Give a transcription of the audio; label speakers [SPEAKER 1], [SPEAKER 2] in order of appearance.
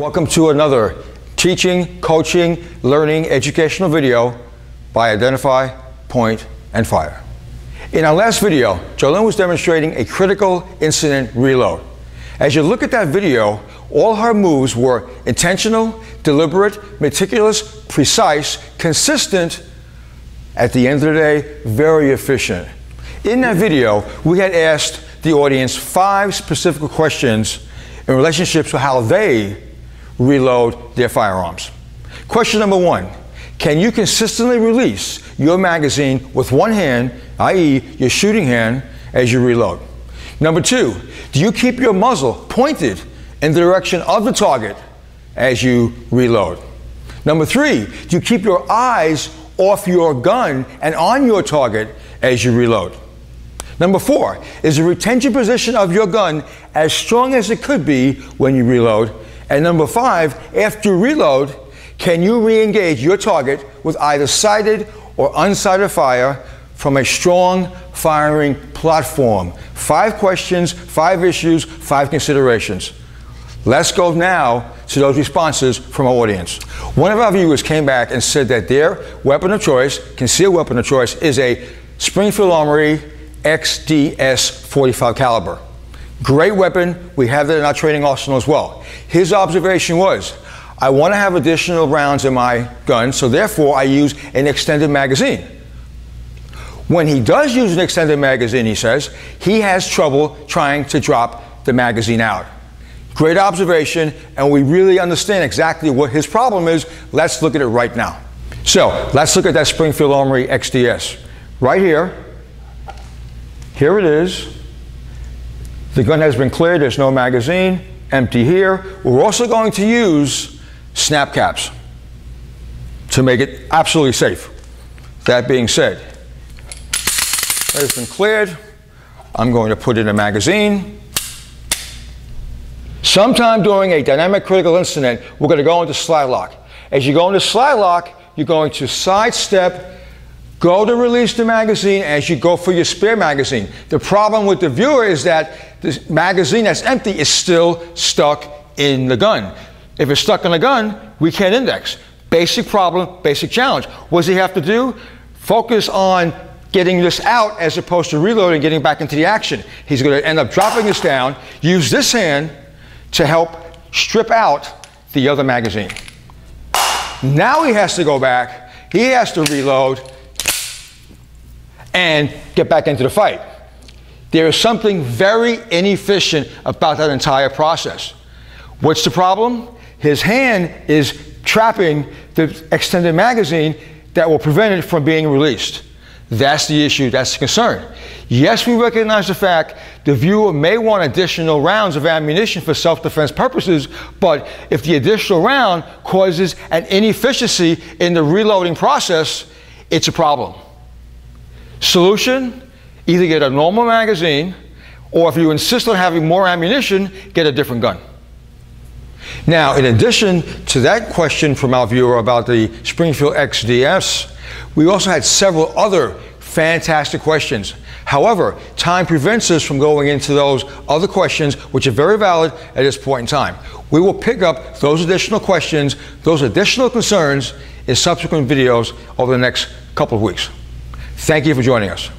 [SPEAKER 1] Welcome to another teaching, coaching, learning, educational video by Identify, Point, and Fire. In our last video, Jolyn was demonstrating a critical incident reload. As you look at that video, all her moves were intentional, deliberate, meticulous, precise, consistent, at the end of the day, very efficient. In that video, we had asked the audience 5 specific questions in relationship to how they reload their firearms. Question number 1, can you consistently release your magazine with one hand, i.e. your shooting hand, as you reload? Number 2, do you keep your muzzle pointed in the direction of the target as you reload? Number 3, do you keep your eyes off your gun and on your target as you reload? Number 4, is the retention position of your gun as strong as it could be when you reload? And number 5, after you reload, can you re-engage your target with either sighted or unsighted fire from a strong firing platform? 5 questions, 5 issues, 5 considerations. Let's go now to those responses from our audience. One of our viewers came back and said that their weapon of choice, concealed weapon of choice, is a Springfield Armory XDS 45 caliber. Great weapon. We have that in our training arsenal as well. His observation was, I want to have additional rounds in my gun, so therefore I use an extended magazine. When he does use an extended magazine, he says, he has trouble trying to drop the magazine out. Great observation, and we really understand exactly what his problem is. Let's look at it right now. So let's look at that Springfield Armory XDS. Right here. Here it is. The gun has been cleared, there's no magazine, empty here. We're also going to use snap caps to make it absolutely safe. That being said, it has been cleared. I'm going to put in a magazine. Sometime during a dynamic critical incident, we're going to go into slide lock. As you go into slide lock, you're going to sidestep, go to release the magazine as you go for your spare magazine. The problem with the viewer is that the magazine that's empty is still stuck in the gun. If it's stuck in the gun, we can't index. Basic problem, basic challenge. What does he have to do? Focus on getting this out as opposed to reloading and getting back into the action. He's going to end up dropping this down, use this hand to help strip out the other magazine. Now he has to go back, he has to reload, and get back into the fight. There is something very inefficient about that entire process. What's the problem? His hand is trapping the extended magazine that will prevent it from being released. That's the issue, that's the concern. Yes, we recognize the fact the viewer may want additional rounds of ammunition for self-defense purposes, but if the additional round causes an inefficiency in the reloading process, it's a problem. Solution, either get a normal magazine, or if you insist on having more ammunition, get a different gun. Now, in addition to that question from our viewer about the Springfield XDS, we also had several other fantastic questions. However, time prevents us from going into those other questions, which are very valid at this point in time. We will pick up those additional questions, those additional concerns in subsequent videos over the next couple of weeks. Thank you for joining us.